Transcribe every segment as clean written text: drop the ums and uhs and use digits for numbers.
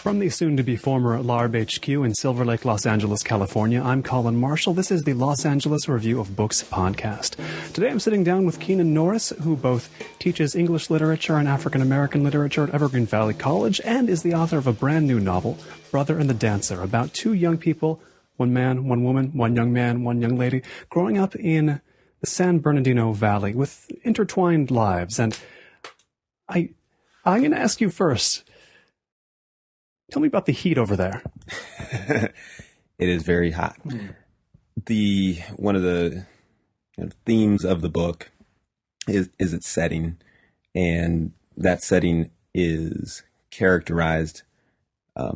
From the soon-to-be former LARB HQ in Silver Lake, Los Angeles, California, I'm Colin Marshall. This is the Los Angeles Review of Books podcast. Today I'm sitting down with Keenan Norris, who both teaches English literature and African American literature at Evergreen Valley College and is the author of a brand new novel, Brother and the Dancer, about two young people, one man, one woman, one young man, one young lady, growing up in the San Bernardino Valley with intertwined lives. And I'm going to ask you first, tell me about the heat over there. It is very hot. One of the themes of the book is its setting, and that setting is characterized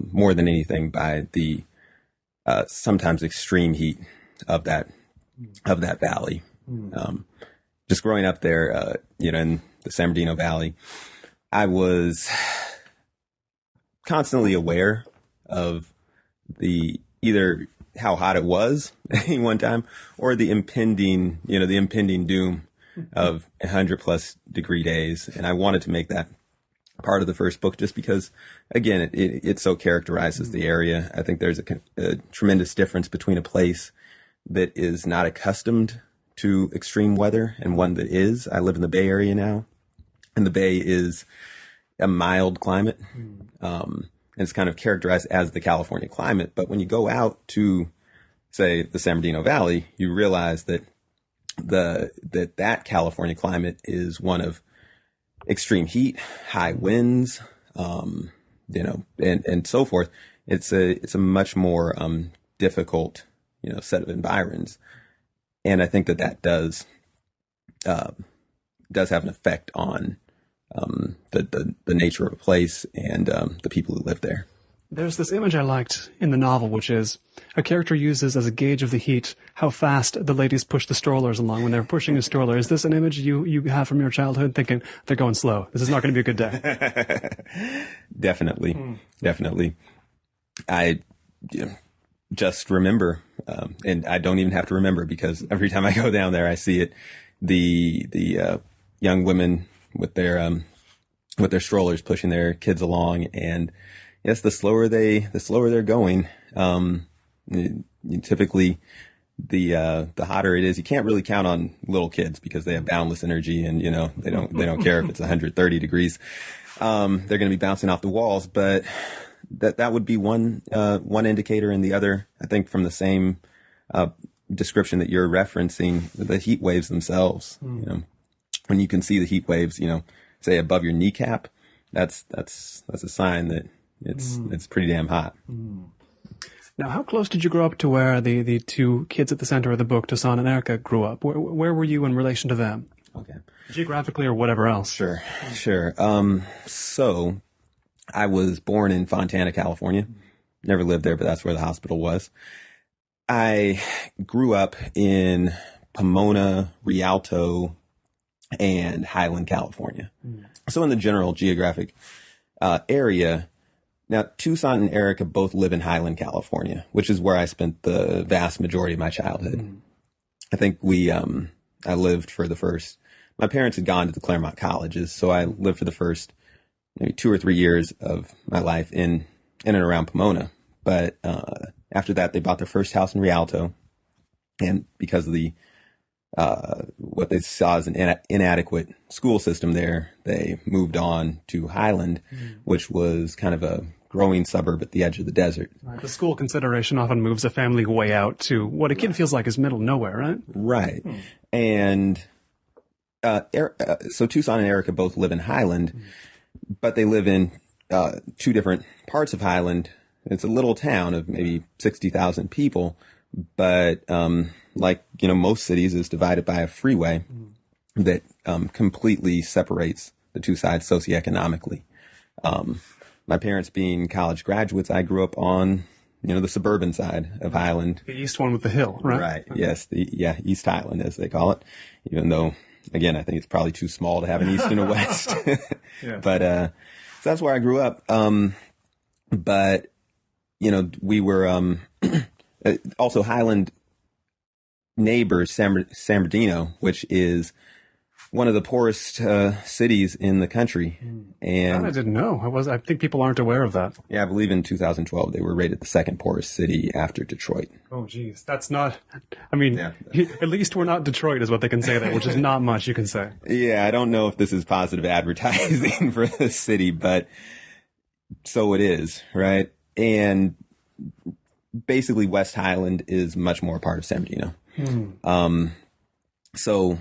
more than anything by the sometimes extreme heat of that valley. Just growing up there, in the San Bernardino Valley, I was constantly aware of either how hot it was at any one time or the impending doom of 100+ degree days. And I wanted to make that part of the first book just because, again, it so characterizes the area. I think there's a tremendous difference between a place that is not accustomed to extreme weather and one that is. I live in the Bay Area now, and the Bay is a mild climate. And it's kind of characterized as the California climate. But when you go out to, say, the San Bernardino Valley, you realize that that California climate is one of extreme heat, high winds, and so forth. It's a much more difficult, set of environs. And I think that does have an effect on the nature of a place and the people who live there. There's this image I liked in the novel, which is a character uses as a gauge of the heat how fast the ladies push the strollers along when they're pushing a stroller. Is this an image you have from your childhood, thinking they're going slow? This is not going to be a good day. Definitely. I just remember, and I don't even have to remember because every time I go down there, I see it. The young women with their strollers pushing their kids along, and yes, the slower they're going, typically the hotter it is. You can't really count on little kids because they have boundless energy, and they don't care if it's 130 degrees. They're going to be bouncing off the walls, but that would be one indicator, and the other, I think, from the same description that you're referencing, the heat waves themselves. When you can see the heat waves, say above your kneecap, that's a sign that it's pretty damn hot. Now, how close did you grow up to where the two kids at the center of the book, Toussaint and Erica, grew up? Where were you in relation to them? Okay. Geographically or whatever else? Sure. So I was born in Fontana, California. Never lived there, but that's where the hospital was. I grew up in Pomona, Rialto, and Highland, California. So in the general geographic area. Now, Toussaint and Erica both live in Highland, California, which is where I spent the vast majority of my childhood. I think I lived my parents had gone to the Claremont colleges, so I lived for the first maybe 2 or 3 years of my life in and around Pomona. But after that, they bought their first house in Rialto, and because of what they saw as an inadequate school system there, they moved on to Highland, which was kind of a growing suburb at the edge of the desert. The school consideration often moves a family way out to what a kid feels like is middle nowhere, right? Right. And so Toussaint and Erica both live in Highland, but they live in two different parts of Highland. It's a little town of maybe 60,000 people, but most cities, is divided by a freeway that completely separates the two sides socioeconomically. My parents being college graduates, I grew up on, the suburban side of Highland. The east one with the hill, right? Right. Okay. Yes. East Highland, as they call it, even though, again, I think it's probably too small to have an east and a west. But so that's where I grew up. But, we were also Highland neighbors, San Bernardino, which is one of the poorest cities in the country. And I didn't know. I think people aren't aware of that. yeah, I believe in 2012 they were rated the second poorest city after Detroit. Oh, geez. That's not... I mean, at least we're not Detroit is what they can say there, which is not much you can say. Yeah, I don't know if this is positive advertising for the city, but so it is, right? And basically West Highland is much more a part of San Bernardino. So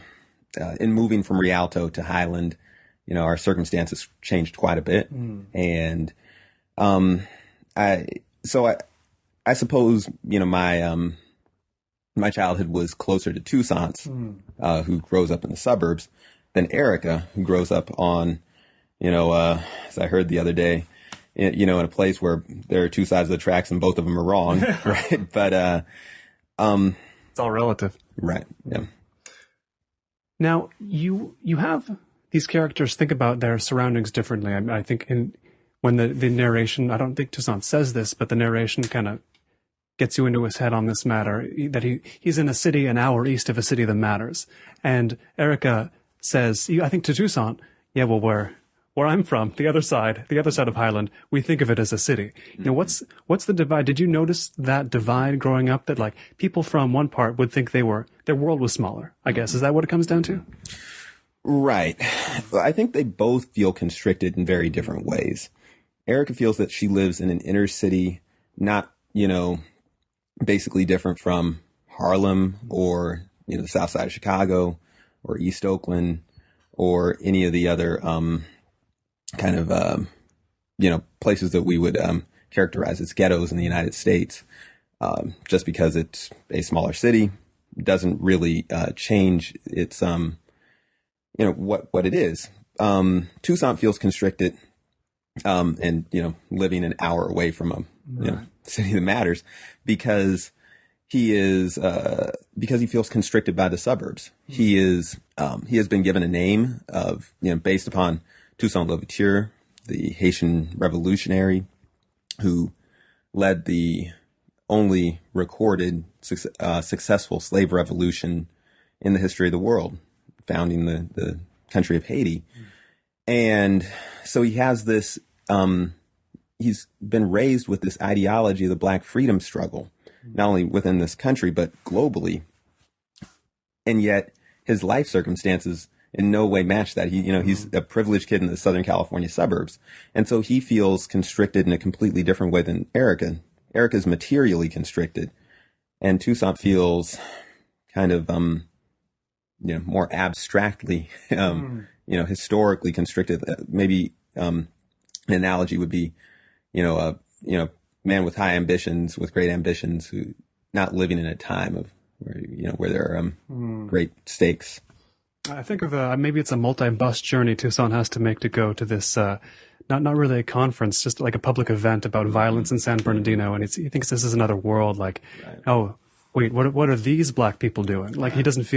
in moving from Rialto to Highland, our circumstances changed quite a bit. And I suppose, my childhood was closer to Toussaint's, who grows up in the suburbs, than Erica, who grows up on, as I heard the other day, in a place where there are two sides of the tracks and both of them are wrong, right? But it's all relative. Right, yeah. Now, you have these characters think about their surroundings differently. I think when the narration, I don't think Toussaint says this, but the narration kind of gets you into his head on this matter, that he's in a city an hour east of a city that matters. And Erica says, I think to Toussaint, yeah, well, where I'm from, the other side of Highland, we think of it as a city. What's the divide? Did you notice that divide growing up, that like people from one part would think their world was smaller, I guess? Is that what it comes down to? Right. I think they both feel constricted in very different ways. Erica feels that she lives in an inner city, not, basically different from Harlem or, the south side of Chicago or East Oakland or any of the other places that we would characterize as ghettos in the United States. Just because it's a smaller city doesn't really change its, what it is. Toussaint feels constricted, and, living an hour away from a city that matters because he feels constricted by the suburbs. He has been given a name of, based upon Toussaint Louverture, the Haitian revolutionary who led the only recorded successful slave revolution in the history of the world, founding the country of Haiti. And so he has this, he's been raised with this ideology of the Black freedom struggle, not only within this country, but globally. And yet his life circumstances in no way match that. He's a privileged kid in the Southern California suburbs. And so he feels constricted in a completely different way than Erica. Erica's materially constricted, and Toussaint feels kind of, more abstractly, historically constricted. Maybe, an analogy would be, a man with high ambitions, with great ambitions, who not living in a time of where there are, great stakes. I think of maybe it's a multi-bus journey Toussaint has to make to go to this, not really a conference, just like a public event about violence in San Bernardino, and he thinks this is another world. Like, right. Oh, wait, what are these black people doing? Like, he doesn't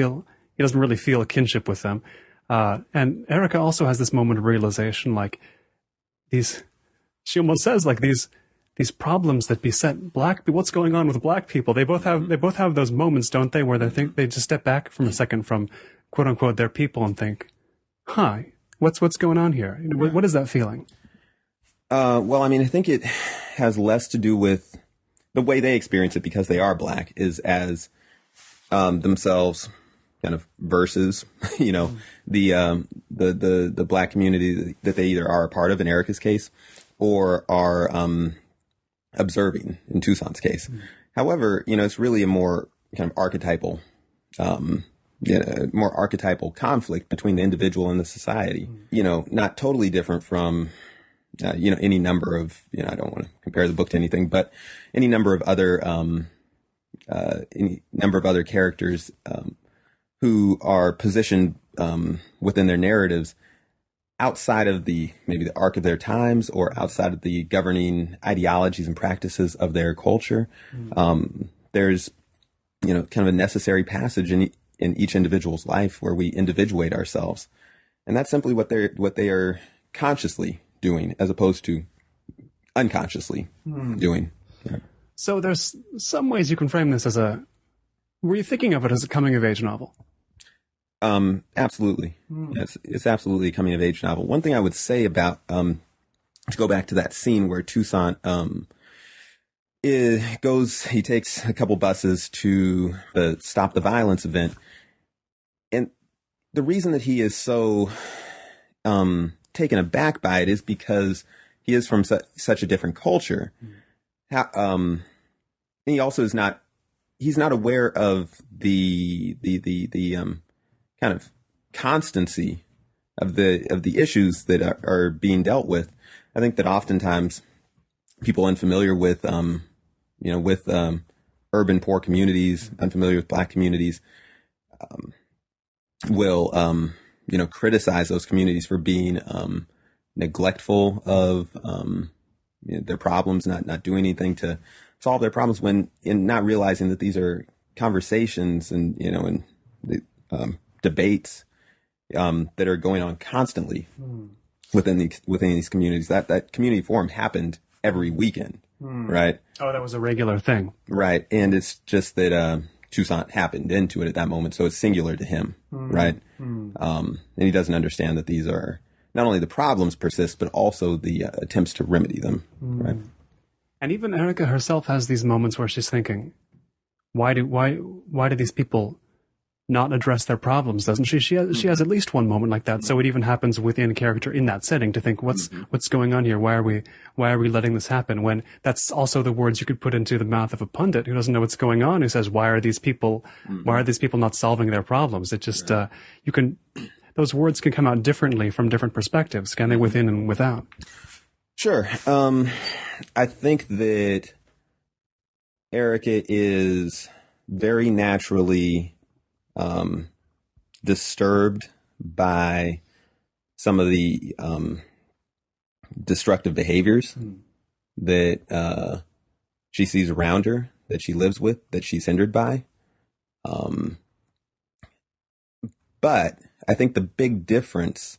really feel a kinship with them. And Erica also has this moment of realization, like she almost says, like these problems that beset black people. What's going on with black people? They both have those moments, don't they, where they just step back from a second from quote unquote their people and think, what's going on here? What is that feeling? I think it has less to do with the way they experience it, because they are black, is as themselves kind of versus, the black community that they either are a part of in Erica's case or are observing in Toussaint's case. Mm-hmm. However, it's really a more kind of archetypal, more archetypal conflict between the individual and the society. Mm-hmm. Not totally different from, any number of, I don't want to compare the book to anything, but any number of other characters who are positioned within their narratives outside of maybe the arc of their times, or outside of the governing ideologies and practices of their culture. Mm-hmm. There's, kind of a necessary passage in each individual's life where we individuate ourselves, and that's simply what they are consciously doing, as opposed to unconsciously doing. Yeah. So there's some ways you can frame this as were you thinking of it as a coming of age novel? Absolutely. It's absolutely a coming of age novel. One thing I would say about, to go back to that scene where Toussaint, he takes a couple buses to the Stop the Violence event. And the reason that he is so, taken aback by it is because he is from such a different culture. And he also he's not aware of the kind of constancy of the issues that are being dealt with. I think that oftentimes people unfamiliar with urban poor communities, unfamiliar with Black communities, will criticize those communities for being neglectful of their problems, not doing anything to solve their problems, when in not realizing that these are conversations and debates that are going on constantly within these communities. That community forum happened every weekend, right? Oh, that was a regular thing, right? And it's just that Toussaint happened into it at that moment, so it's singular to him, right? And he doesn't understand that these are not only the problems persist, but also the attempts to remedy them, right? And even Erica herself has these moments where she's thinking, why do these people not address their problems, doesn't she? She has at least one moment like that. So it even happens within character in that setting to think, what's going on here? Why are we letting this happen? When that's also the words you could put into the mouth of a pundit who doesn't know what's going on, who says, why are these people not solving their problems? It just, those words can come out differently from different perspectives, can they, within and without? Sure. I think that Erica is very naturally disturbed by some of the destructive behaviors that she sees around her, that she lives with, that she's hindered by. But I think the big difference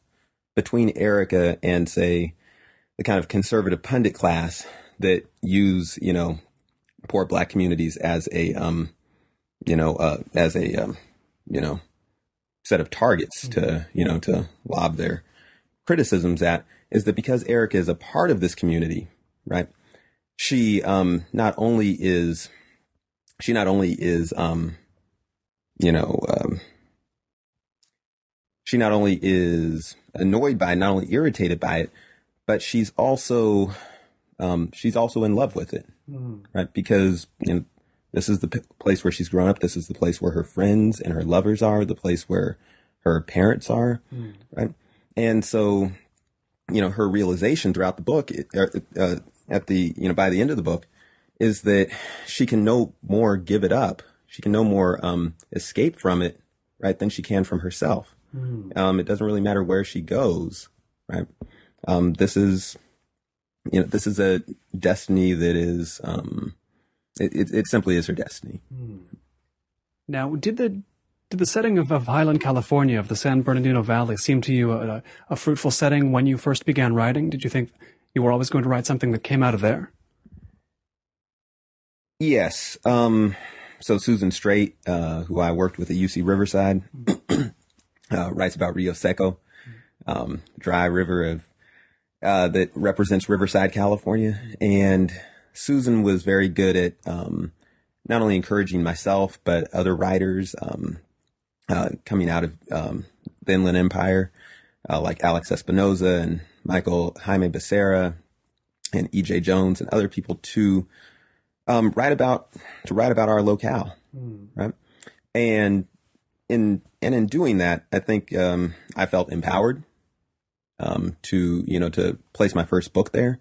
between Erica and, say, the kind of conservative pundit class that use, poor Black communities as a, set of targets to lob their criticisms at, is that because Erica is a part of this community, right? She not only is annoyed by it, not only irritated by it, but she's also in love with it, right? Because this is the place where she's grown up. This is the place where her friends and her lovers are, the place where her parents are, right? And so, her realization throughout the book, by the end of the book, is that she can no more give it up. She can no more escape from it, right, than she can from herself. It doesn't really matter where she goes, right? This is a destiny that is, it simply is her destiny. Now, did the setting of Highland California, of the San Bernardino Valley, seem to you a fruitful setting when you first began writing? Did you think you were always going to write something that came out of there? Yes. So Susan Straight, who I worked with at UC Riverside, writes about Rio Seco, dry river that represents Riverside, California. And Susan was very good at not only encouraging myself, but other writers coming out of the Inland Empire, like Alex Espinoza and Jaime Becerra and E.J. Jones and other people to write about our locale, right? And in doing that, I think I felt empowered to place my first book there.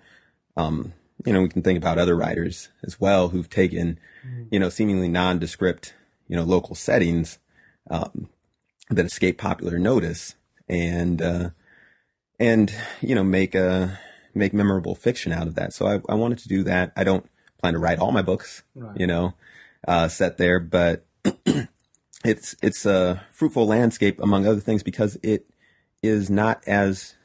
We can think about other writers as well who've taken, seemingly nondescript, local settings that escape popular notice and make memorable fiction out of that. So I wanted to do that. I don't plan to write all my books, right, set there, but it's a fruitful landscape, among other things, because it is not as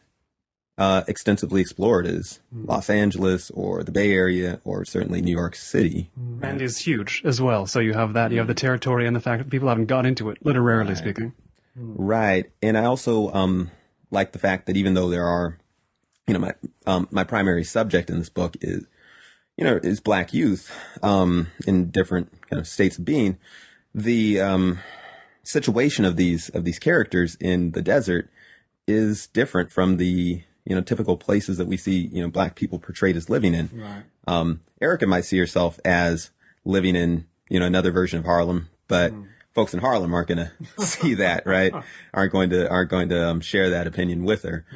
extensively explored as Los Angeles or the Bay Area or certainly New York City. Right? And is huge as well. So you have that, you have the territory and the fact that people haven't got into it, literarily speaking. Right. And I also like the fact that even though there are, my primary subject in this book is Black youth in different kind of states of being, the situation of these characters in the desert is different from the typical places that we see Black people portrayed as living in. Right. Erica might see herself as living in another version of Harlem, but folks in Harlem aren't going to see that, right? aren't going to share that opinion with her,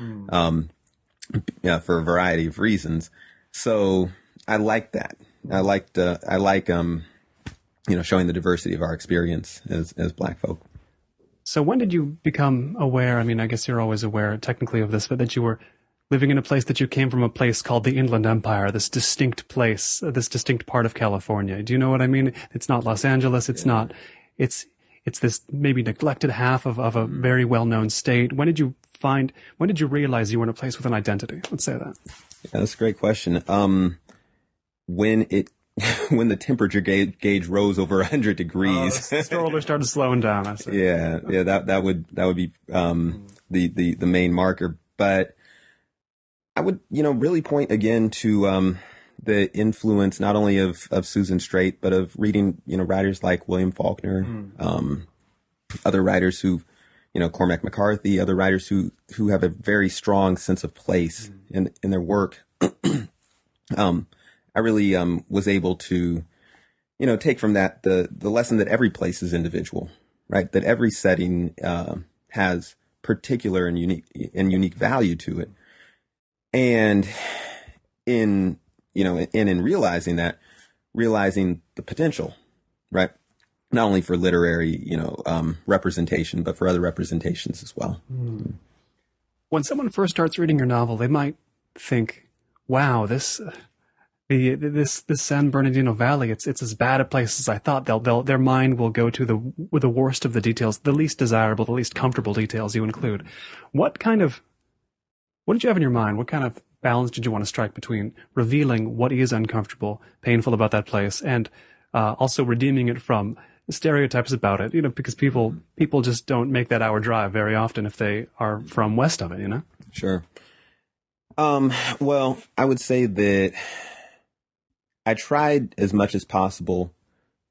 for a variety of reasons. So I like that. I like showing the diversity of our experience as Black folk. So when did you become aware? I mean, I guess you're always aware technically of this, but that you were living in a place, that you came from a place called the Inland Empire, this distinct place, this distinct part of California. Do you know what I mean? It's not Los Angeles. It's not, it's this maybe neglected half of a very well-known state. When did you realize you were in a place with an identity? Let's say that. Yeah, that's a great question. When the temperature gauge rose over 100 degrees, the stroller started slowing down. I see. Yeah, that would be the main marker. But I would really point again to the influence not only of Susan Straight, but of reading writers like William Faulkner, other writers who Cormac McCarthy, other writers who have a very strong sense of place in their work. I really was able to, take from that the lesson that every place is individual, right? That every setting has particular and unique value to it, and in realizing the potential, right? Not only for literary, representation, but for other representations as well. When someone first starts reading your novel, they might think, "Wow, this San Bernardino Valley, it's as bad a place as I thought." Their mind will go to the worst of the details, the least desirable, the least comfortable details you include. What did you have in your mind? What kind of balance did you want to strike between revealing what is uncomfortable, painful about that place, and also redeeming it from stereotypes about it? Because people just don't make that hour drive very often if they are from west of it. Sure. Well, I would say that I tried as much as possible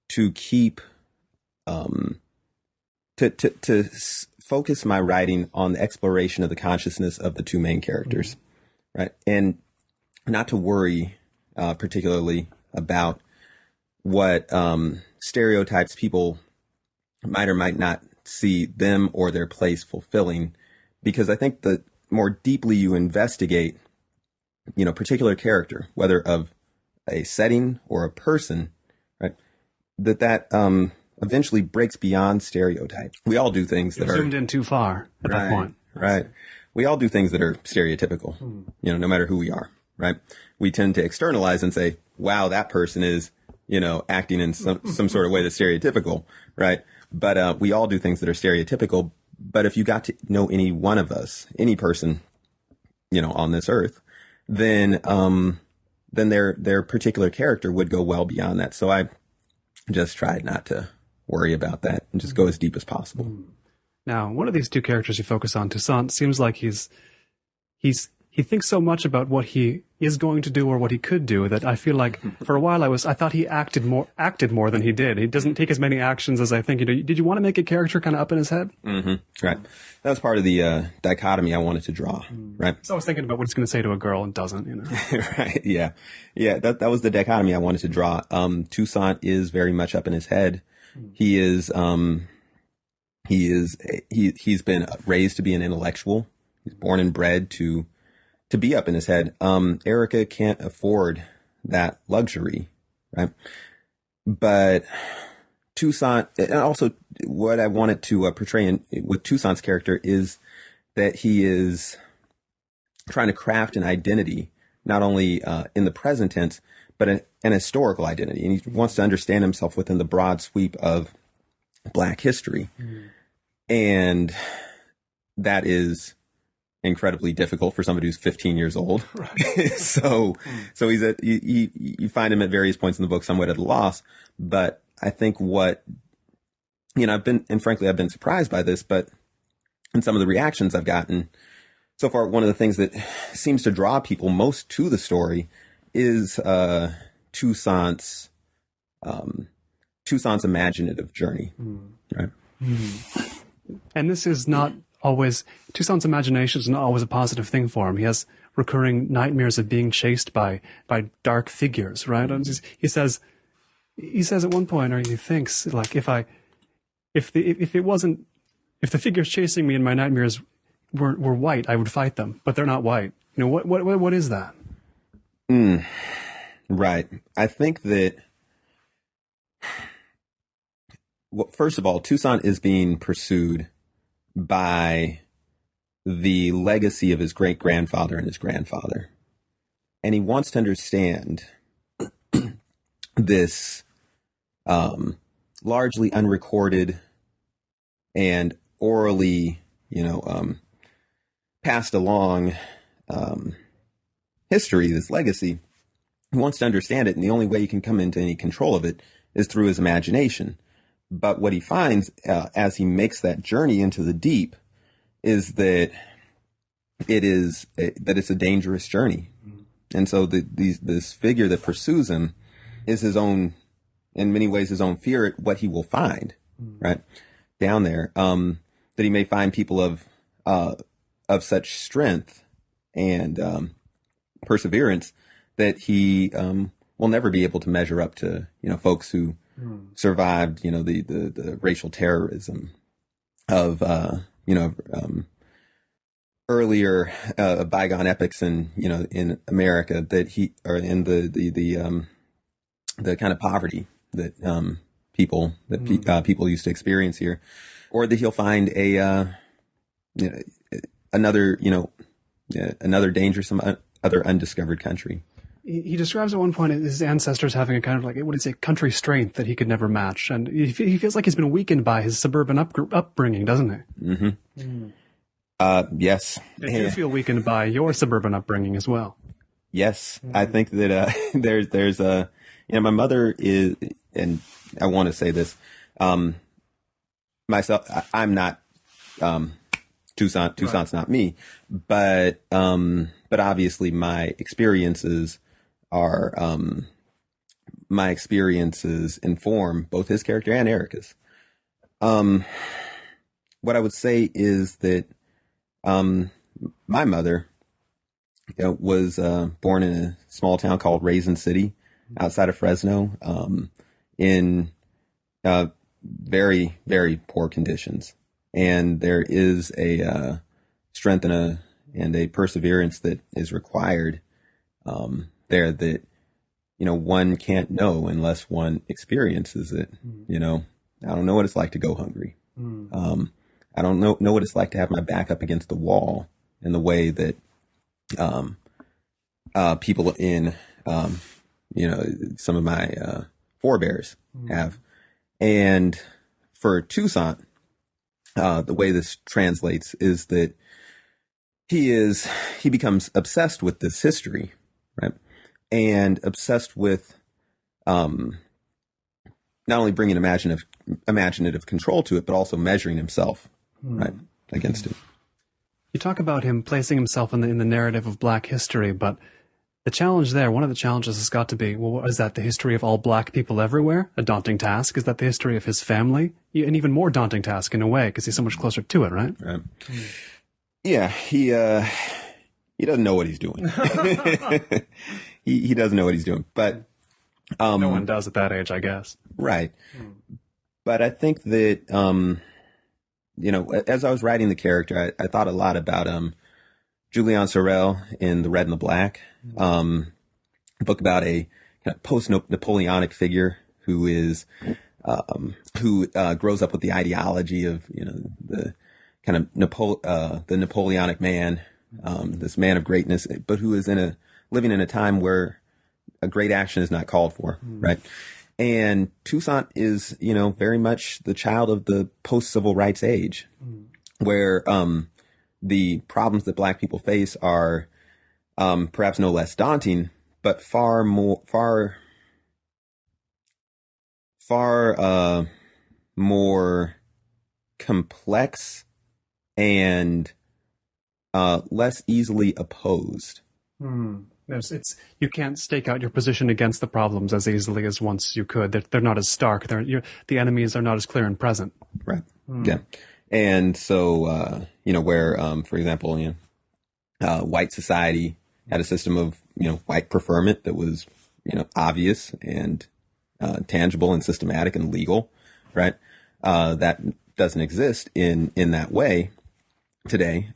to keep, to focus my writing on the exploration of the consciousness of the two main characters, right? And not to worry, particularly about what, stereotypes people might or might not see them or their place fulfilling, because I think the more deeply you investigate, particular character, whether of a setting or a person, right, that eventually breaks beyond stereotype. We all do things that are zoomed in too far at that point. Right. We all do things that are stereotypical, no matter who we are, right? We tend to externalize and say, wow, that person is, acting in some sort of way that's stereotypical, right? But we all do things that are stereotypical. But if you got to know any one of us, any person, on this earth, then their particular character would go well beyond that. So I just tried not to worry about that and just go as deep as possible. Now, one of these two characters you focus on, Toussaint, seems like he thinks so much about what he is going to do or what he could do that I feel like for a while I thought he acted more than he did. He doesn't take as many actions as I think. Did you want to make a character kind of up in his head? Mm-hmm. Right. That was part of the dichotomy I wanted to draw. Right. So I was thinking about what it's going to say to a girl and doesn't. Right. Yeah. Yeah. That was the dichotomy I wanted to draw. Toussaint is very much up in his head. He's been raised to be an intellectual. He's born and bred to be up in his head. Erica can't afford that luxury, right? But Toussaint, and also what I wanted to portray with Toussaint's character is that he is trying to craft an identity, not only in the present tense, but an historical identity. And he wants to understand himself within the broad sweep of Black history. And that is incredibly difficult for somebody who's 15 years old. Right. so he's you find him at various points in the book somewhat at a loss. But I think I've been surprised by this, but and some of the reactions I've gotten so far, one of the things that seems to draw people most to the story is Toussaint's imaginative journey, right? And this is not always, Toussaint's imagination is not always a positive thing for him. He has recurring nightmares of being chased by dark figures, right? And he says at one point, or he thinks, like, if the figures chasing me in my nightmares were white, I would fight them, but they're not white. You know, what is that? Right. I think that, well, first of all, Toussaint is being pursued by the legacy of his great-grandfather and his grandfather. And he wants to understand this largely unrecorded and orally, passed along history, this legacy. He wants to understand it, and the only way he can come into any control of it is through his imagination. But what he finds as he makes that journey into the deep is that it's a dangerous journey. And so this figure that pursues him is his own, in many ways, his own fear at what he will find, right, down there. That he may find people of such strength and perseverance that he will never be able to measure up to, folks who survived, the racial terrorism of, earlier bygone epochs in America, that he, or in the kind of poverty that people used to experience here, or that he'll find another dangerous, other undiscovered country. He describes at one point his ancestors having a kind of, like, what is it, country strength that he could never match. And he feels like he's been weakened by his suburban upbringing, doesn't he? Mm-hmm. Yes. And you feel weakened by your suburban upbringing as well. Yes. I think that there's my mother is, and I want to say this, myself, I'm not Toussaint. Toussaint's not me, but obviously my experiences inform both his character and Erica's. What I would say is that my mother was born in a small town called Raisin City outside of Fresno, in very, very poor conditions. And there is a strength and a perseverance that is required there that, one can't know unless one experiences it. I don't know what it's like to go hungry. I don't know what it's like to have my back up against the wall in the way that people in, some of my forebears have. And for Toussaint, the way this translates is that he becomes obsessed with this history, right? And obsessed with not only bringing imaginative control to it, but also measuring himself, right, against it. You talk about him placing himself in the narrative of Black history, but the challenge there, one of the challenges has got to be, well, is that the history of all Black people everywhere? A daunting task? Is that the history of his family? An even more daunting task in a way, because he's so much closer to it, right? Right. Yeah, he doesn't know what he's doing. He doesn't know what he's doing, but no one does at that age, I guess. Right. But I think that as I was writing the character, I thought a lot about Julian Sorel in The Red and the Black, a book about a kind of post-Napoleonic figure who grows up with the ideology of the kind of the Napoleonic man, this man of greatness, but who is living in a time where a great action is not called for, right? And Toussaint is very much the child of the post-civil rights age, where the problems that Black people face are perhaps no less daunting, but far more complex and less easily opposed. You can't stake out your position against the problems as easily as once you could. They're not as stark. The enemies are not as clear and present. Right. Yeah. And so, where, for example, white society had a system of, white preferment that was, obvious and tangible and systematic and legal, right? That doesn't exist in that way today.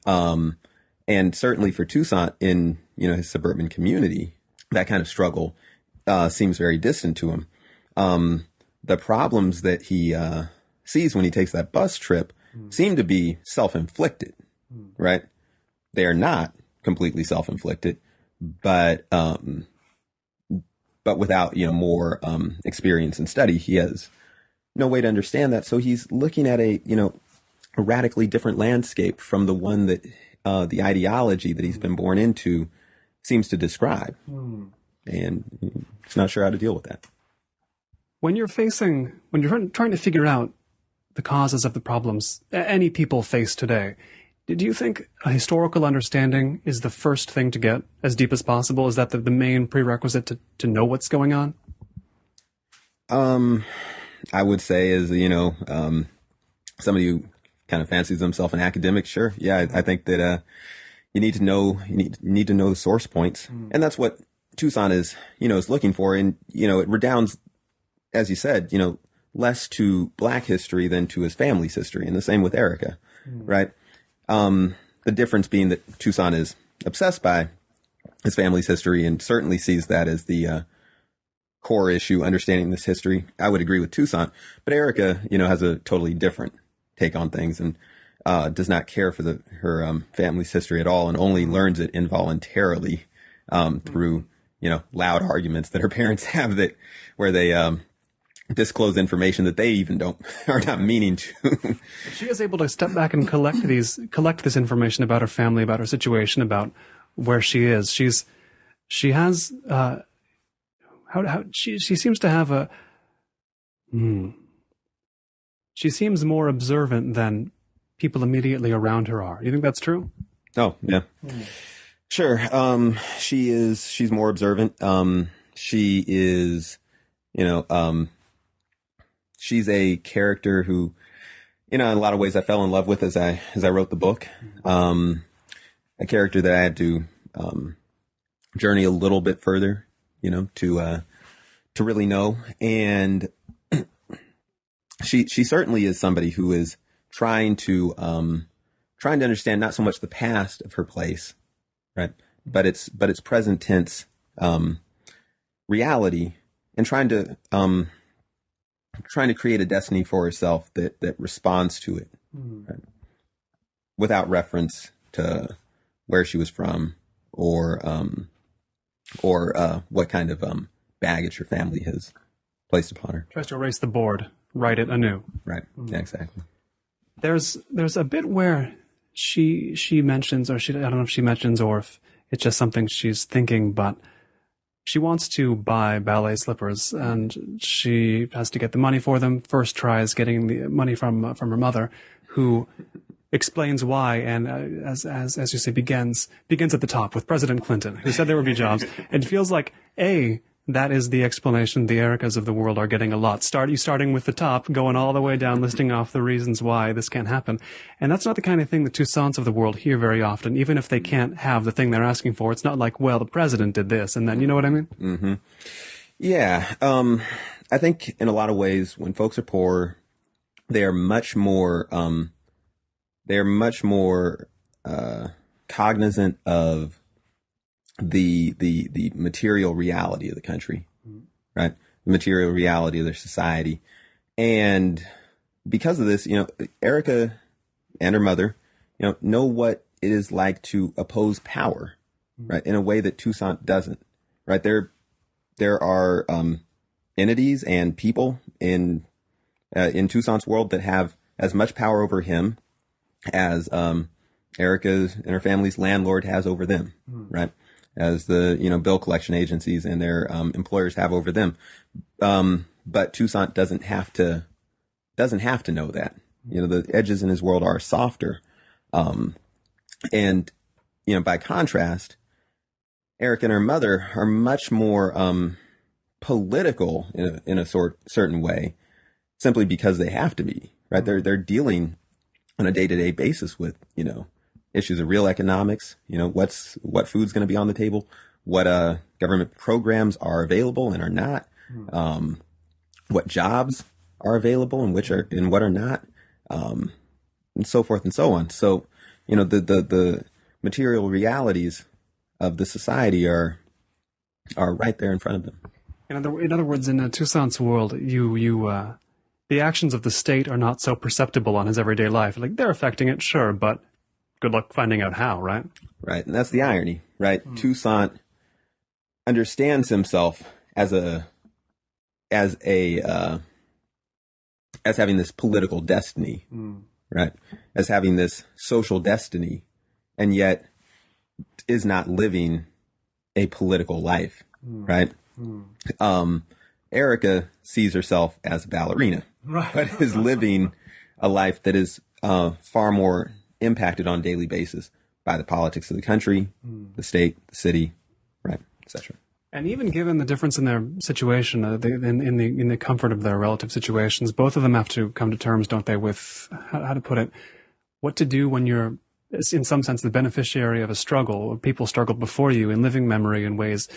And certainly for Toussaint in, his suburban community, that kind of struggle seems very distant to him. The problems that he sees when he takes that bus trip seem to be self-inflicted, right? They are not completely self-inflicted, but without, more experience and study, he has no way to understand that. So he's looking at a radically different landscape from the one that the ideology that he's been born into seems to describe. And he's not sure how to deal with that. When you're trying to figure out the causes of the problems any people face today, do you think a historical understanding is the first thing to get as deep as possible? Is that the main prerequisite to know what's going on? I would say as, somebody who kind of fancies himself an academic, sure. Yeah, I think that you need to know the source points. And that's what Toussaint is looking for. And, it redounds, as you said, less to Black history than to his family's history. And the same with Erica, right? The difference being that Toussaint is obsessed by his family's history and certainly sees that as the core issue, understanding this history. I would agree with Toussaint, but Erica, has a totally different take on things and does not care for her family's history at all and only learns it involuntarily through, loud arguments that her parents have where they disclose information that they even are not meaning to. She is able to step back and collect this information about her family, about her situation, about where she is. She has she seems to have she seems more observant than people immediately around her are. You think that's true? Oh, yeah. Sure. She's more observant. She is, she's a character who, in a lot of ways I fell in love with as I wrote the book. A character that I had to journey a little bit further, to really know. And she certainly is somebody who is trying to understand not so much the past of her place, right, but its present tense reality, and trying to create a destiny for herself that responds to it, right? Without reference to where she was from or what kind of baggage her family has placed upon her. Tries to erase the board, write it anew. Right. Yeah, exactly. There's a bit where she mentions, or I don't know if she mentions or if it's just something she's thinking, but she wants to buy ballet slippers and she has to get the money for them. First tries getting the money from her mother, who explains why, and as you say, begins at the top with President Clinton, who said there would be jobs. And it feels like that is the explanation the Ericas of the world are getting a lot. Starting with the top, going all the way down, listing off the reasons why this can't happen. And that's not the kind of thing the Toussaints of the world hear very often. Even if they can't have the thing they're asking for, it's not like, well, the president did this, and then, you know what I mean? Mm-hmm. Yeah. I think in a lot of ways, when folks are poor, they are much more cognizant of the material reality of the country, right? The material reality of their society. And because of this, Erica and her mother, know what it is like to oppose power, right? In a way that Toussaint doesn't, right? There are entities and people in Toussaint's world that have as much power over him as Erica's and her family's landlord has over them, right? As the bill collection agencies and their employers have over them. But Toussaint doesn't have to know that. The edges in his world are softer. And, by contrast, Eric and her mother are much more political in a certain way, simply because they have to be, right? They're dealing on a day-to-day basis with, issues of real economics, what food's going to be on the table, what government programs are available and are not, what jobs are available and what are not, and so forth and so on. So, the material realities of the society are right there in front of them. In other words, in Toussaint's world, the actions of the state are not so perceptible on his everyday life. Like, they're affecting it, sure, but good luck finding out how, right? Right, and that's the irony, right? Toussaint understands himself as having this political destiny, right? As having this social destiny, and yet is not living a political life, right? Erica sees herself as a ballerina, right, but is living a life that is far more impacted on a daily basis by the politics of the country, the state, the city, right, etc. And even given the difference in their situation, in the comfort of their relative situations, both of them have to come to terms, don't they, with how to put it, what to do when you're, in some sense, the beneficiary of a struggle, or people struggled before you in living memory in ways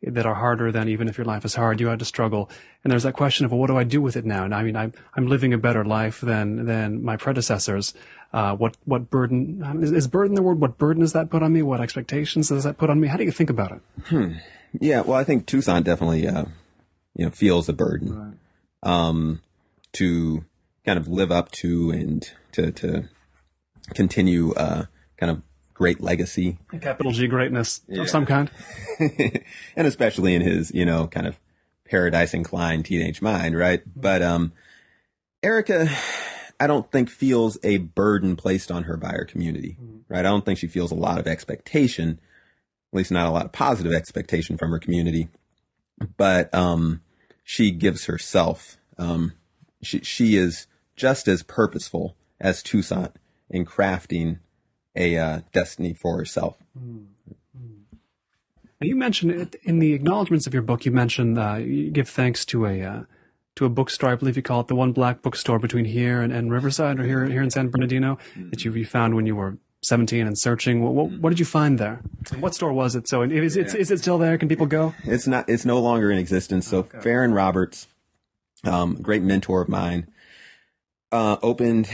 that are harder than even if your life is hard, you had to struggle. And there's that question of, well, what do I do with it now? And I mean, I'm living a better life than my predecessors. What burden, is burden the word? What burden does that put on me? What expectations does that put on me? How do you think about it? Yeah, well, I think Toussaint definitely, feels a burden, right, to kind of live up to and to continue, kind of great legacy. A capital G greatness of some kind. And especially in his, kind of paradise inclined teenage mind, right? But, Erica, I don't think feels a burden placed on her by her community, right? I don't think she feels a lot of expectation, at least not a lot of positive expectation from her community, but, she gives herself, she is just as purposeful as Toussaint in crafting a destiny for herself. You mentioned it in the acknowledgments of your book. You mentioned you give thanks to a bookstore. I believe you call it the One Black Bookstore between here and Riverside, or here in San Bernardino, that you found when you were 17 and searching. What did you find there? What store was it? So is it still there? Can people go? It's not. It's no longer in existence. So okay. Farron Roberts, great mentor of mine, opened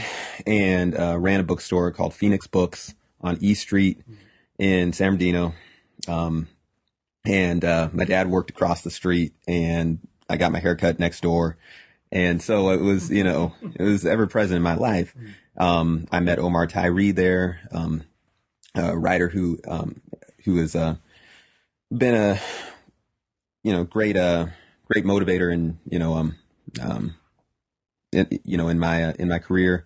and ran a bookstore called Phoenix Books on E Street in San Bernardino. And my dad worked across the street, and I got my hair cut next door. And so it was, it was ever present in my life. I met Omar Tyree there, a writer who has been a, great motivator and, in my career.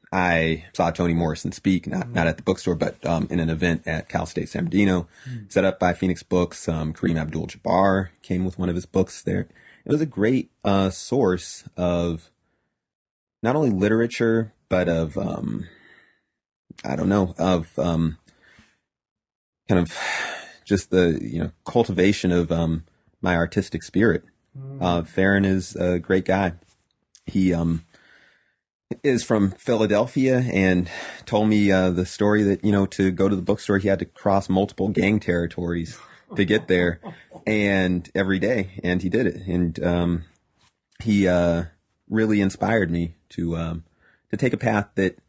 I saw Toni Morrison speak, not at the bookstore, but in an event at Cal State San Bernardino, set up by Phoenix Books. Kareem Abdul-Jabbar came with one of his books there. It was a great source of not only literature, but of kind of just the cultivation of my artistic spirit. Farron is a great guy. He is from Philadelphia and told me the story that, to go to the bookstore, he had to cross multiple gang territories to get there, and every day, and he did it. And he really inspired me to take a path that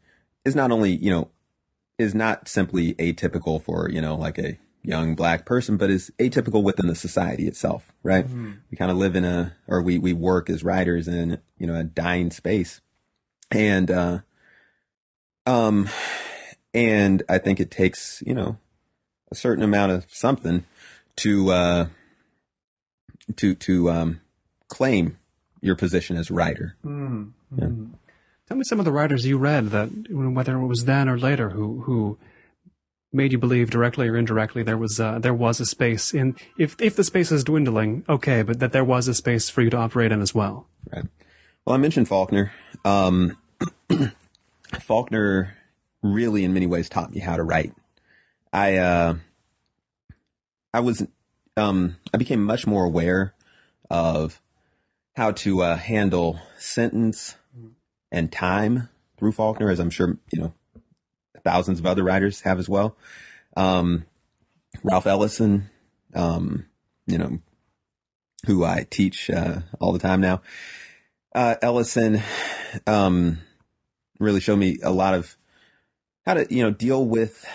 is not only, is not simply atypical for, like a young black person, but is atypical within the society itself, right? We kind of live in we work as writers in, a dying space. And I think it takes, a certain amount of something to claim your position as a writer. Yeah. Tell me some of the writers you read that, whether it was then or later, who made you believe directly or indirectly there was a space in, if the space is dwindling, okay, but that there was a space for you to operate in as well. Right. Well, I mentioned Faulkner. Faulkner really in many ways taught me how to write. I became much more aware of how to handle sentence and time through Faulkner, as I'm sure, thousands of other writers have as well. Ralph Ellison, who I teach all the time now. Ellison really showed me a lot of how to, deal with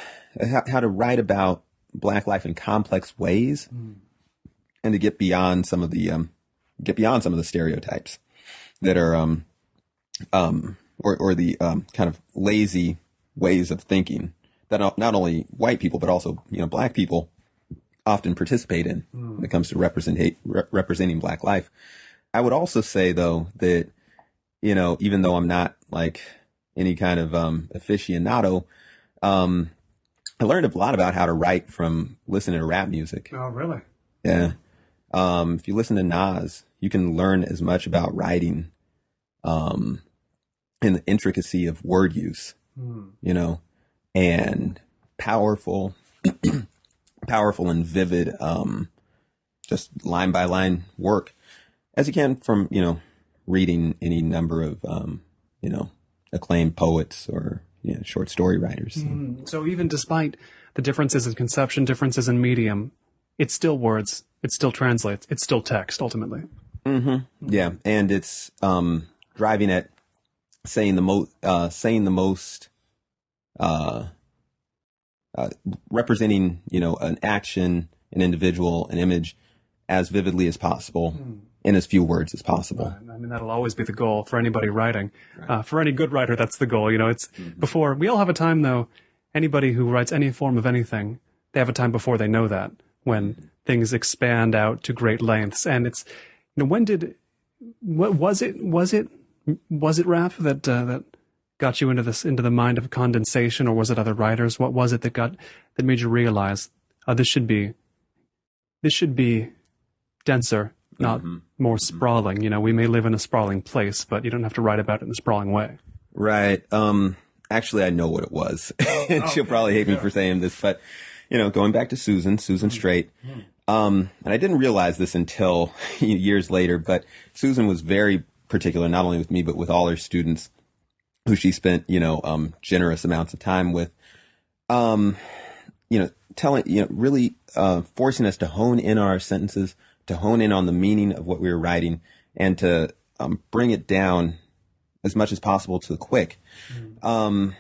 how to write about Black life in complex ways, and to get beyond some of the stereotypes that are or the kind of lazy ways of thinking that not only white people but also Black people often participate in when it comes to representing Black life. I would also say though that even though I'm not like any kind of aficionado, I learned a lot about how to write from listening to rap music. Oh, really? Yeah. If you listen to Nas, you can learn as much about writing, and the intricacy of word use, and powerful and vivid, just line by line work as you can from, reading any number of, acclaimed poets or, short story writers. So even despite the differences in conception, differences in medium, it's still words, it still translates, it's still text ultimately. Yeah. And it's, driving at saying the most, representing, an action, an individual, an image as vividly as possible in as few words as possible. I mean, that'll always be the goal for anybody writing. Right. For any good writer, that's the goal. It's before we all have a time though. Anybody who writes any form of anything, they have a time before they know that, when things expand out to great lengths. And it's, what was it rap that got you into the mind of condensation, or was it other writers? What was it that made you realize, this should be denser, not more sprawling? We may live in a sprawling place, but you don't have to write about it in a sprawling way. Right. Actually, I know what it was. She'll probably hate me for saying this, but going back to Susan Straight, and I didn't realize this until years later, but Susan was very particular, not only with me, but with all her students who she spent, generous amounts of time with, really forcing us to hone in on our sentences, to hone in on the meaning of what we were writing, and to bring it down as much as possible to the quick. I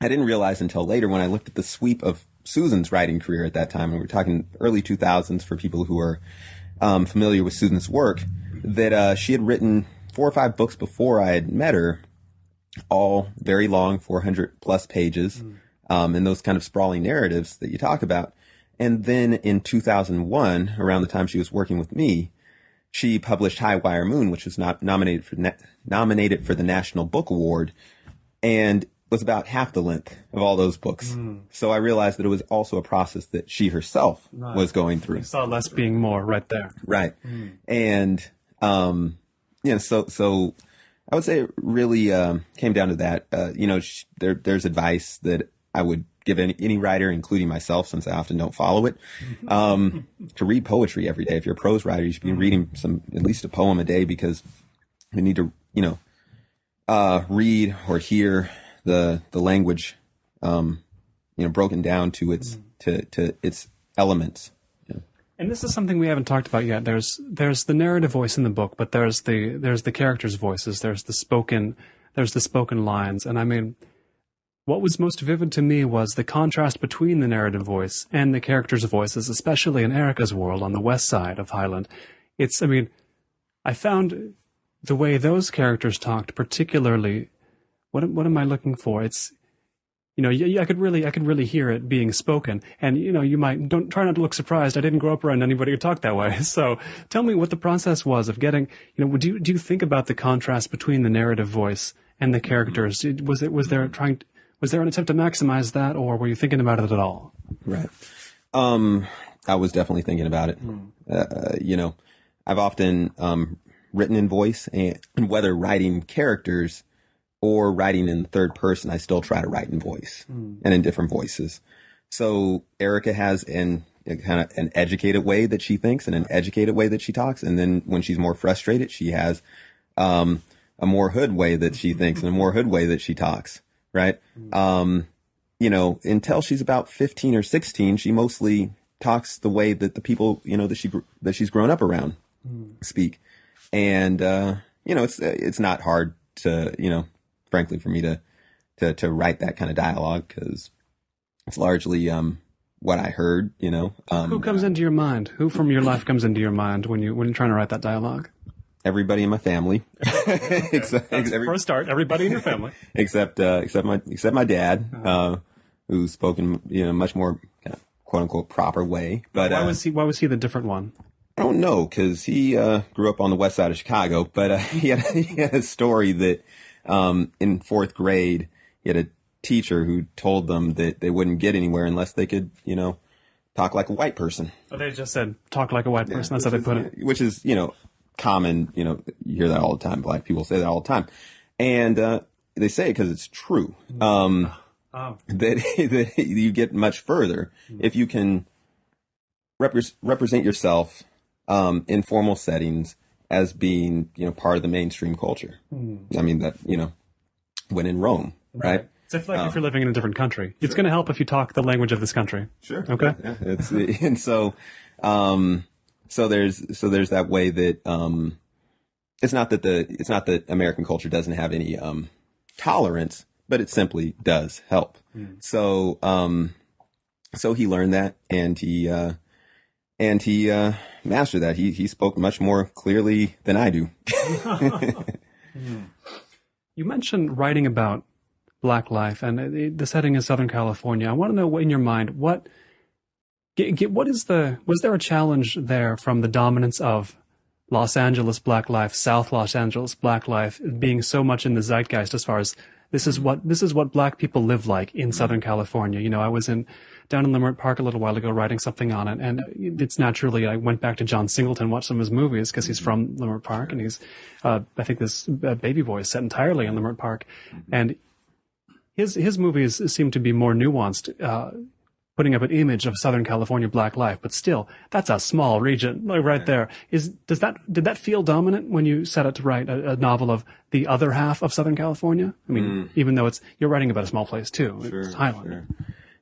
didn't realize until later when I looked at the sweep of Susan's writing career at that time, and we're talking early 2000s for people who are familiar with Susan's work, that she had written 4 or 5 books before I had met her, all very long, 400 plus pages, and those kind of sprawling narratives that you talk about. And then in 2001, around the time she was working with me, she published High Wire Moon, which was not nominated for the National Book Award, and was about half the length of all those books. So I realized that it was also a process that she herself was going through. You saw less being more right there. Right. And, so I would say it really came down to that. There's advice that I would give any writer, including myself, since I often don't follow it, to read poetry every day. If you're a prose writer, you should be reading at least a poem a day, because you need to, read or hear the language, broken down to its to its elements. And this is something we haven't talked about yet. There's the narrative voice in the book, but there's the characters' voices. There's the spoken lines. And I mean, what was most vivid to me was the contrast between the narrative voice and the characters' voices, especially in Erica's world on the west side of Highland. I found the way those characters talked particularly. What am I looking for? It's, I could really hear it being spoken, and don't try not to look surprised. I didn't grow up around anybody who talked that way. So tell me what the process was of getting. Do you think about the contrast between the narrative voice and the characters? Was there an attempt to maximize that, or were you thinking about it at all? Right. I was definitely thinking about it. I've often written in voice, and whether writing characters or writing in third person, I still try to write in voice and in different voices. So Erica has kind of an educated way that she thinks and an educated way that she talks. And then when she's more frustrated, she has a more hood way that she thinks and a more hood way that she talks. Right. Until she's about 15 or 16, she mostly talks the way that the people, that she's grown up around speak. And, it's not hard to, frankly, for me to write that kind of dialogue, because it's largely, what I heard, Who comes into your mind? Who from your life comes into your mind when you're trying to write that dialogue? Everybody in my family. For a start, everybody in your family. except my dad, who's spoken, much more kind of quote unquote proper way. But why was he the different one? I don't know, because he grew up on the west side of Chicago, but he had a story that in fourth grade, he had a teacher who told them that they wouldn't get anywhere unless they could, talk like a white person. Oh, they just said, talk like a white person. That's how they put it. Which is, common, you hear that all the time. Black people say that all the time. And they say it because it's true. That you get much further if you can represent yourself in formal settings as being, part of the mainstream culture. I mean, that, when in Rome, right? It's like if you're living in a different country, it's going to help if you talk the language of this country. Sure. Okay. Yeah, and so there's that way that, it's not that American culture doesn't have any, tolerance, but it simply does help. So he learned that, and he mastered that. He spoke much more clearly than I do. You mentioned writing about Black life, and the setting is Southern California. I want to know, in your mind, was there a challenge there from the dominance of Los Angeles Black life, South Los Angeles Black life, being so much in the zeitgeist as far as this is what Black people live like in Southern California? I was down in Leimert Park a little while ago writing something on it, and it's naturally, I went back to John Singleton, watched some of his movies because he's from Leimert Park, and he's, I think this Baby Boy is set entirely in Leimert Park, and his movies seem to be more nuanced, putting up an image of Southern California Black life, but still, that's a small region, like right there. Did that feel dominant when you set out to write a novel of the other half of Southern California? I mean, even though you're writing about a small place too, it's Highland. Sure.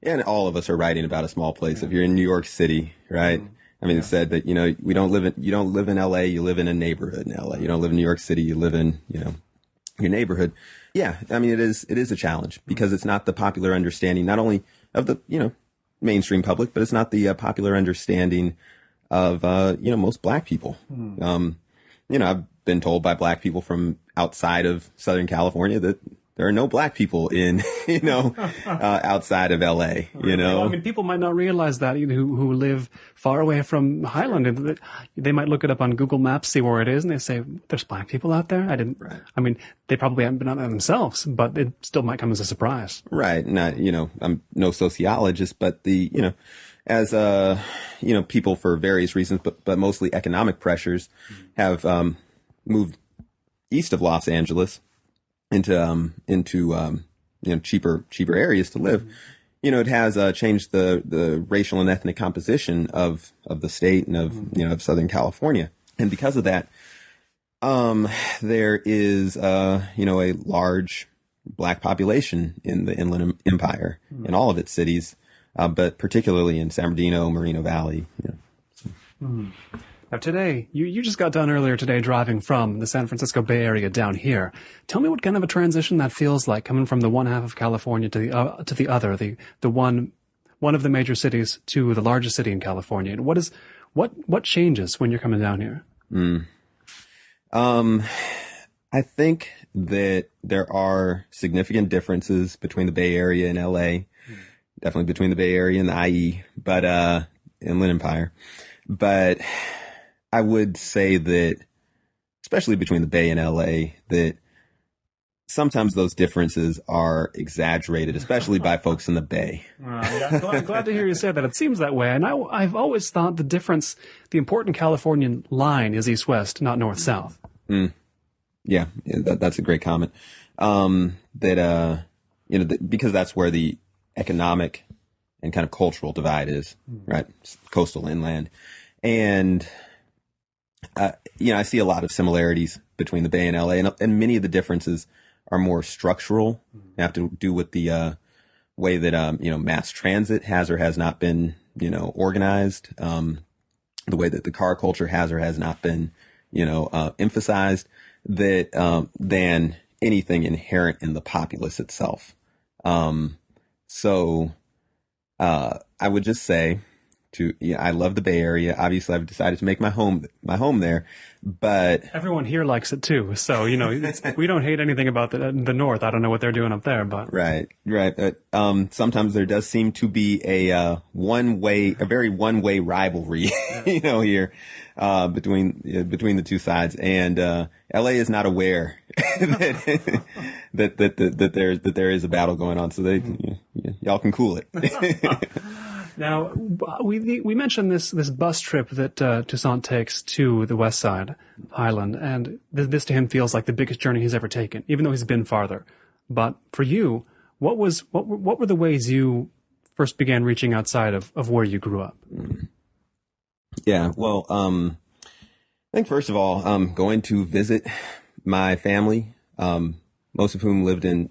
Yeah, and all of us are writing about a small place. If you're in New York City, right? I mean, it's said that, you don't live in LA, you live in a neighborhood in LA. You don't live in New York City, you live in, your neighborhood. Yeah, I mean, it is a challenge because it's not the popular understanding, not only of the, mainstream public, but it's not the popular understanding of, most Black people. I've been told by Black people from outside of Southern California that there are no Black people in, outside of LA, I mean, people might not realize that, who live far away from Highland. They might look it up on Google Maps, see where it is, and they say, there's Black people out there? Right. I mean, they probably haven't been out there themselves, but it still might come as a surprise. Right. Not, I'm no sociologist, but as people for various reasons, but mostly economic pressures have, moved east of Los Angeles into cheaper areas to live. It has changed the racial and ethnic composition of the state and of Southern California. And because of that, there is a large Black population in the Inland Empire in all of its cities, but particularly in San Bernardino, Moreno Valley. Now today, you just got done earlier today driving from the San Francisco Bay Area down here. Tell me what kind of a transition that feels like, coming from the one half of California to the other, the one of the major cities to the largest city in California. And what changes when you're coming down here? I think that there are significant differences between the Bay Area and LA, definitely between the Bay Area and the IE, but Inland Empire. But I would say that, especially between the Bay and LA, that sometimes those differences are exaggerated, especially by folks in the Bay. I'm glad to hear you say that. It seems that way. And I've always thought the important Californian line is east-west, not north-south. Yeah, that's a great comment. because that's where the economic and kind of cultural divide is, right? Coastal inland. And, I see a lot of similarities between the Bay and LA, and many of the differences are more structural. They have to do with the way that, mass transit has or has not been, organized, the way that the car culture has or has not been, emphasized, than anything inherent in the populace itself. So I would just say I love the Bay Area. Obviously, I've decided to make my home there, but everyone here likes it too. So, we don't hate anything about the North. I don't know what they're doing up there, but right. Sometimes there does seem to be a very one-way rivalry, here, between the two sides, and LA is not aware that there is a battle going on. So y'all can cool it. Now, we mentioned this bus trip that Toussaint takes to the west side, Highland, and this to him feels like the biggest journey he's ever taken, even though he's been farther. But for you, what were the ways you first began reaching outside of where you grew up? Yeah, well, I think first of all, going to visit my family, most of whom lived in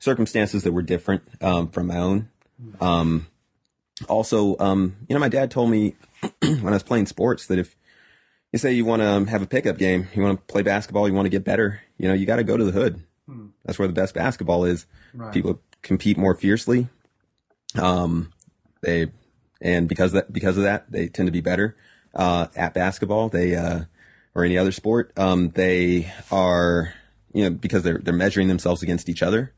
circumstances that were different from my own. Also, my dad told me when I was playing sports that if you say you want to have a pickup game, you want to play basketball, you want to get better, you got to go to the hood. That's where the best basketball is. Right. People compete more fiercely. Because of that, they tend to be better at basketball. They or any other sport. They are because they're measuring themselves against each other,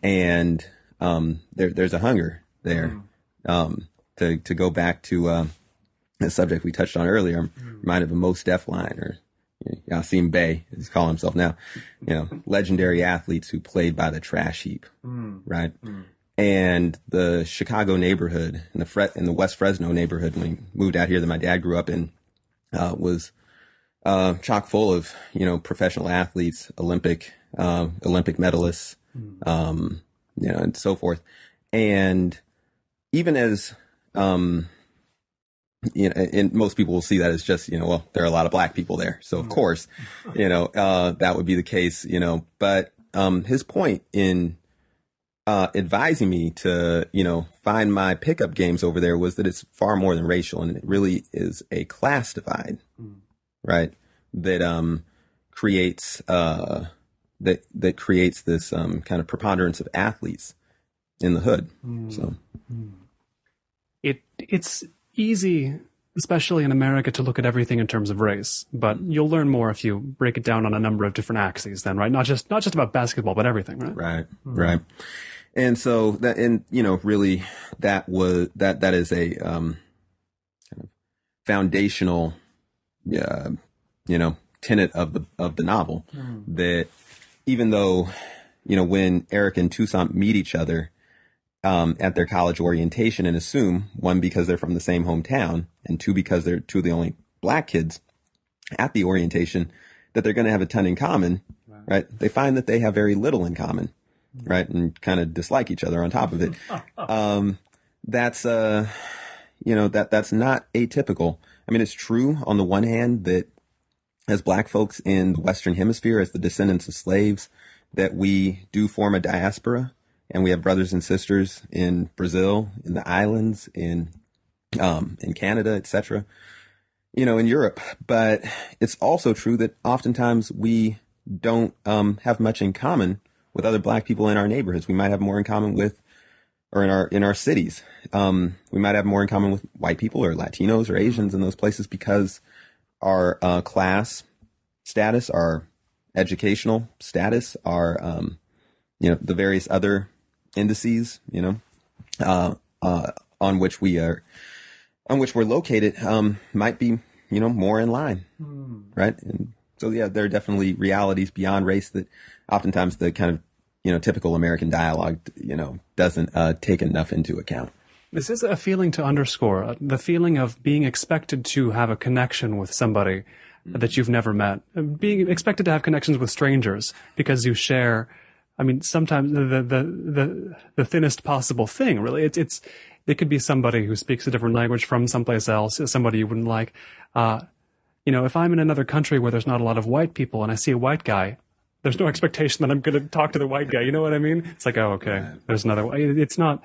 and there's a hunger there. To go back to the subject we touched on earlier, I'm reminded of a Mos Def line, or Yasim Bey, as he's calling himself now. Legendary athletes who played by the trash heap, right? And the Chicago neighborhood in the West Fresno neighborhood, when we moved out here that my dad grew up in, was chock full of professional athletes, Olympic medalists, and so forth. And even as, and most people will see that as just, there are a lot of black people there. So of course, that would be the case, but, his point in, advising me to, find my pickup games over there was that it's far more than racial, and it really is a class divide, right? That, creates, that creates this, kind of preponderance of athletes in the hood. So. It's easy, especially in America, to look at everything in terms of race, but you'll learn more if you break it down on a number of different axes then, right? Not just about basketball, but everything, right? Right. And so really that is a, kind of foundational, tenet of the novel, that even though, when Eric and Toussaint meet each other, at their college orientation, and assume, one, because they're from the same hometown, and two, because they're two of the only black kids at the orientation, that they're going to have a ton in common, right? They find that they have very little in common, right? And kind of dislike each other on top of it. That's not atypical. I mean, it's true on the one hand that as black folks in the Western Hemisphere, as the descendants of slaves, that we do form a diaspora. And we have brothers and sisters in Brazil, in the islands, in Canada, etc., in Europe. But it's also true that oftentimes we don't have much in common with other black people in our neighborhoods. We might have more in common with, or in our cities. We might have more in common with white people or Latinos or Asians in those places, because our class status, our educational status, our the various other indices, on which we're located, might be, more in line. Right. And so, yeah, there are definitely realities beyond race that oftentimes the kind of, typical American dialogue, doesn't take enough into account. This is a feeling to underscore, the feeling of being expected to have a connection with somebody that you've never met, being expected to have connections with strangers because you share I mean, sometimes the thinnest possible thing, really. It could be somebody who speaks a different language from someplace else, somebody you wouldn't like. If I'm in another country where there's not a lot of white people and I see a white guy, there's no expectation that I'm going to talk to the white guy. You know what I mean? It's like, oh, okay, there's another way. It's not,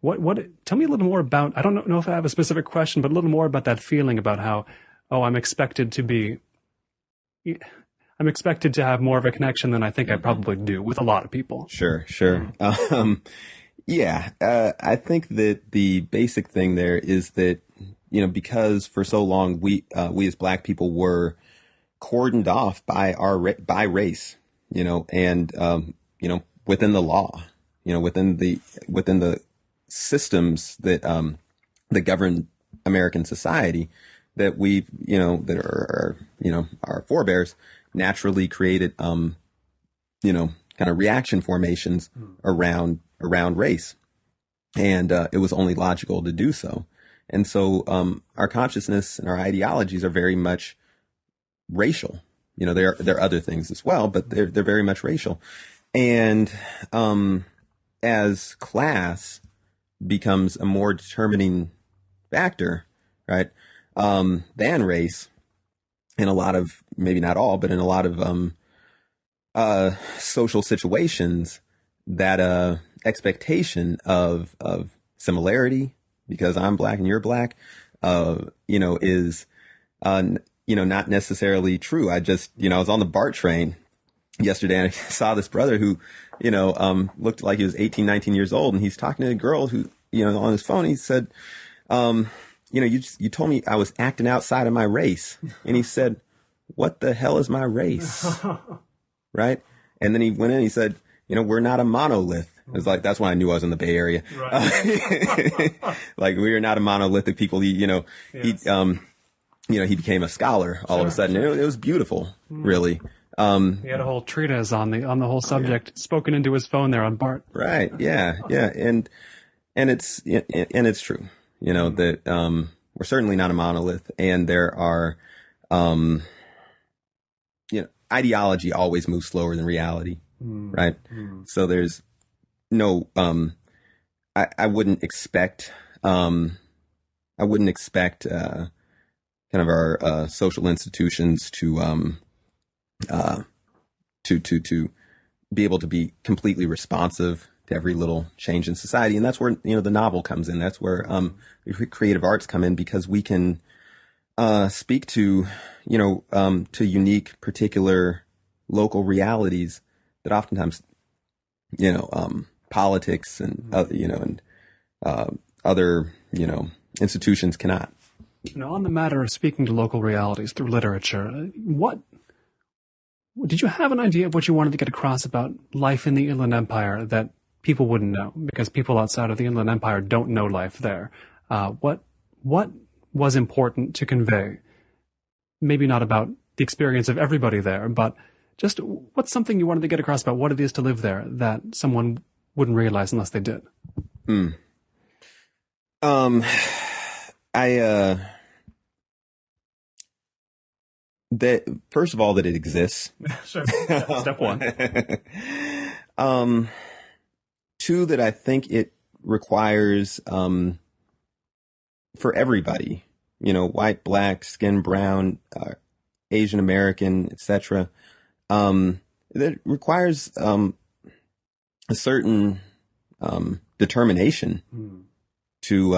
tell me a little more about, I don't know if I have a specific question, but a little more about that feeling about how, I'm expected to have more of a connection than I think I probably do with a lot of people. Sure. I think that the basic thing there is that, because for so long we as Black people were cordoned off by by race, and within the law, within the systems that that govern American society, that that are our forebears naturally created kind of reaction formations around race, and it was only logical to do so. And so our consciousness and our ideologies are very much racial. There are other things as well, but they're very much racial. And as class becomes a more determining factor, right, than race, in a lot of, maybe not all, but in a lot of social situations, that expectation of similarity, because I'm Black and you're Black, is not necessarily true. I was on the BART train yesterday and I saw this brother who, looked like he was 18, 19 years old, and he's talking to a girl who, on his phone. He said, you told me I was acting outside of my race. And he said, what the hell is my race? Right. And then he went in and he said, we're not a monolith. It was like, that's when I knew I was in the Bay Area. Right. Like, we are not a monolithic people. He became a scholar all of a sudden. It was beautiful, really. He had a whole treatise on the whole subject spoken into his phone there on BART. Right. Yeah. And it's true, that, we're certainly not a monolith, and there are, ideology always moves slower than reality. Right. So there's no, I wouldn't expect, kind of our, social institutions to be able to be completely responsive to every little change in society. And that's where, the novel comes in. That's where, the creative arts come in, because we can, speak to, to unique, particular local realities that oftentimes, politics and, other, institutions cannot. On the matter of speaking to local realities through literature, did you have an idea of what you wanted to get across about life in the Inland Empire that people wouldn't know, because people outside of the Inland Empire don't know life there? What was important to convey? Maybe not about the experience of everybody there, but just what's something you wanted to get across about what it is to live there that someone wouldn't realize unless they did? That, first of all, that it exists. Sure. Step one. Two, that I think it requires, for everybody, white, Black, skin brown, Asian American, etc. That requires, a certain, determination to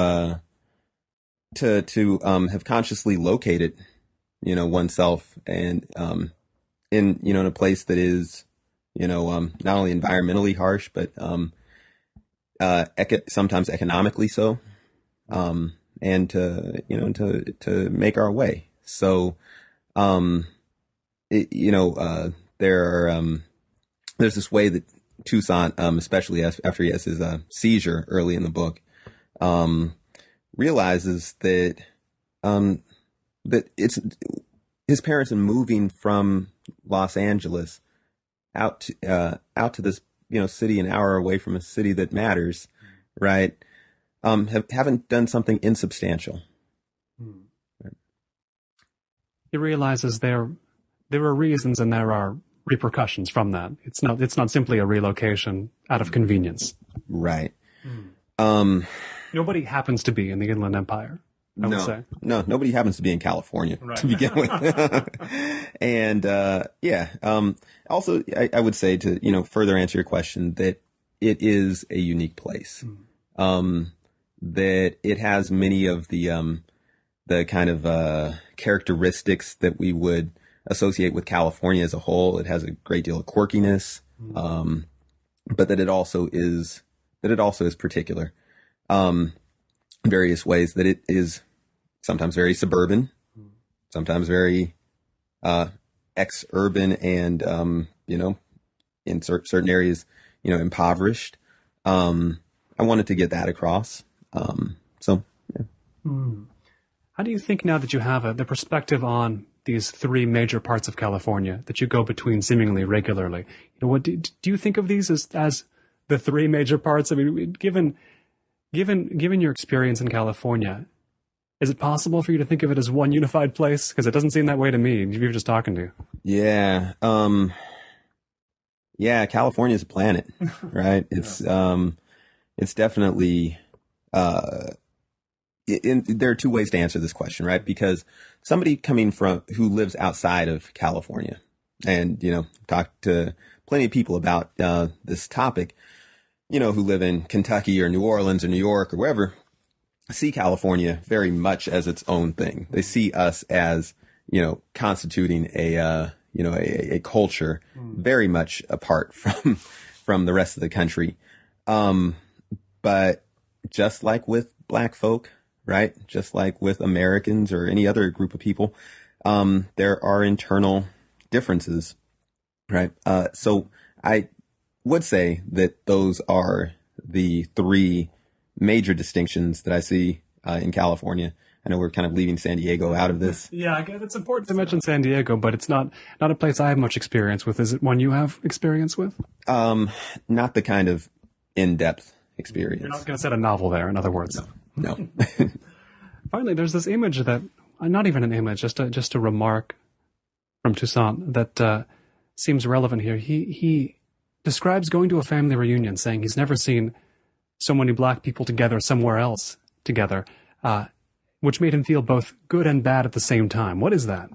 have consciously located, oneself, and, in a place that is, not only environmentally harsh, but, sometimes economically so, and to make our way. So, there's this way that Toussaint, especially after he has his seizure early in the book, realizes that that it's his parents are moving from Los Angeles out to this city an hour away from a city that matters, right? Haven't done something insubstantial. Right. He realizes there are reasons and there are repercussions from that. It's not simply a relocation out of convenience. Right. Nobody happens to be in the Inland Empire, I would say. No, nobody happens to be in California to begin with. And, also I would say to, further answer your question that it is a unique place. That it has many of the kind of, characteristics that we would associate with California as a whole. It has a great deal of quirkiness. But that it also is particular. Various ways that it is sometimes very suburban, sometimes very ex-urban, and in certain areas, impoverished. I wanted to get that across. So, yeah. How do you think now that you have the perspective on these three major parts of California that you go between seemingly regularly? What do you think of these as the three major parts? I mean, given your experience in California, is it possible for you to think of it as one unified place? Because it doesn't seem that way to me. You were just talking to. Yeah. California is a planet, right? It's definitely, there are two ways to answer this question, right? Because somebody who lives outside of California and, talked to plenty of people about, this topic, who live in Kentucky or New Orleans or New York or wherever, see California very much as its own thing. They see us as, constituting a culture very much apart from the rest of the country. But just like with Black folk, right? Just like with Americans or any other group of people, there are internal differences, right? So I would say that those are the three major distinctions that I see in California. I know we're kind of leaving San Diego out of this. Yeah, I guess it's important to mention San Diego, but it's not a place I have much experience with. Is it one you have experience with? Not the kind of in-depth experience. You're not going to set a novel there, in other words. No. Finally, there's this image that, not even an image, just a remark from Toussaint that seems relevant here. He describes going to a family reunion, saying he's never seen so many Black people together somewhere else together, which made him feel both good and bad at the same time. What is that?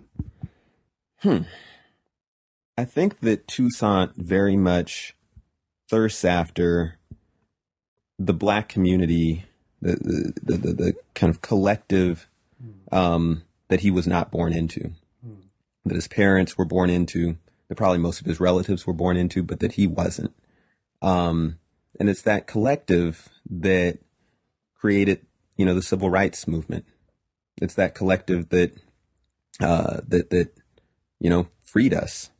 I think that Toussaint very much thirsts after the Black community, the kind of collective that he was not born into, that his parents were born into, that probably most of his relatives were born into, but that he wasn't. And it's that collective that created, the civil rights movement. It's that collective that freed us,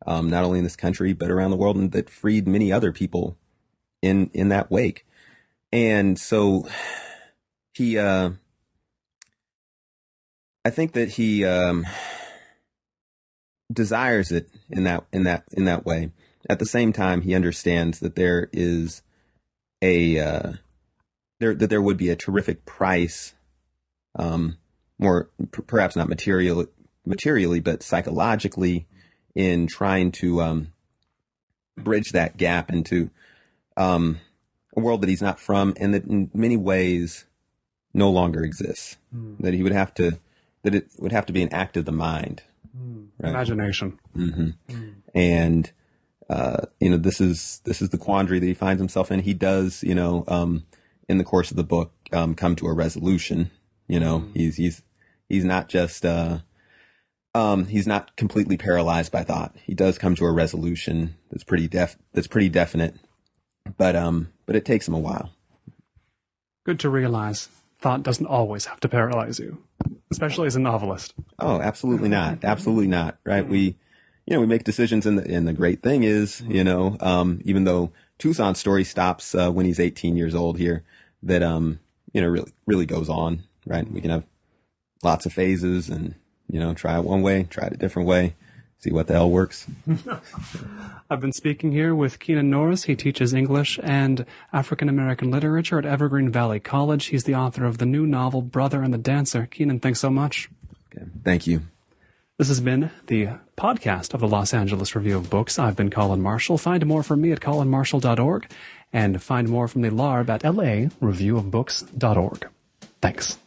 not only in this country, but around the world, and that freed many other people in that wake. And so I think that he, desires it in that way. At the same time, he understands that there is that there would be a terrific price, perhaps not materially, but psychologically, in trying to bridge that gap into a world that he's not from, and that in many ways no longer exists. That it would have to be an act of the mind, right? Imagination. And this is the quandary that he finds himself in. He does, in the course of the book, come to a resolution. He's not just he's not completely paralyzed by thought. He does come to a resolution that's pretty definite, but it takes him a while. Good to realize thought doesn't always have to paralyze you, especially as a novelist. Oh, absolutely not. Absolutely not. Right. We make decisions, and the great thing is, even though Toussaint's story stops when he's 18 years old here, that really goes on. Right. We can have lots of phases, and try it one way, try it a different way, see what the hell works. I've been speaking here with Keenan Norris. He teaches English and African American literature at Evergreen Valley College. He's the author of the new novel Brother and the Dancer. Keenan, thanks so much. Okay. Thank you. This has been the podcast of the Los Angeles Review of Books. I've been Colin Marshall. Find more from me at colinmarshall.org and find more from the LARB at lareviewofbooks.org. Thanks.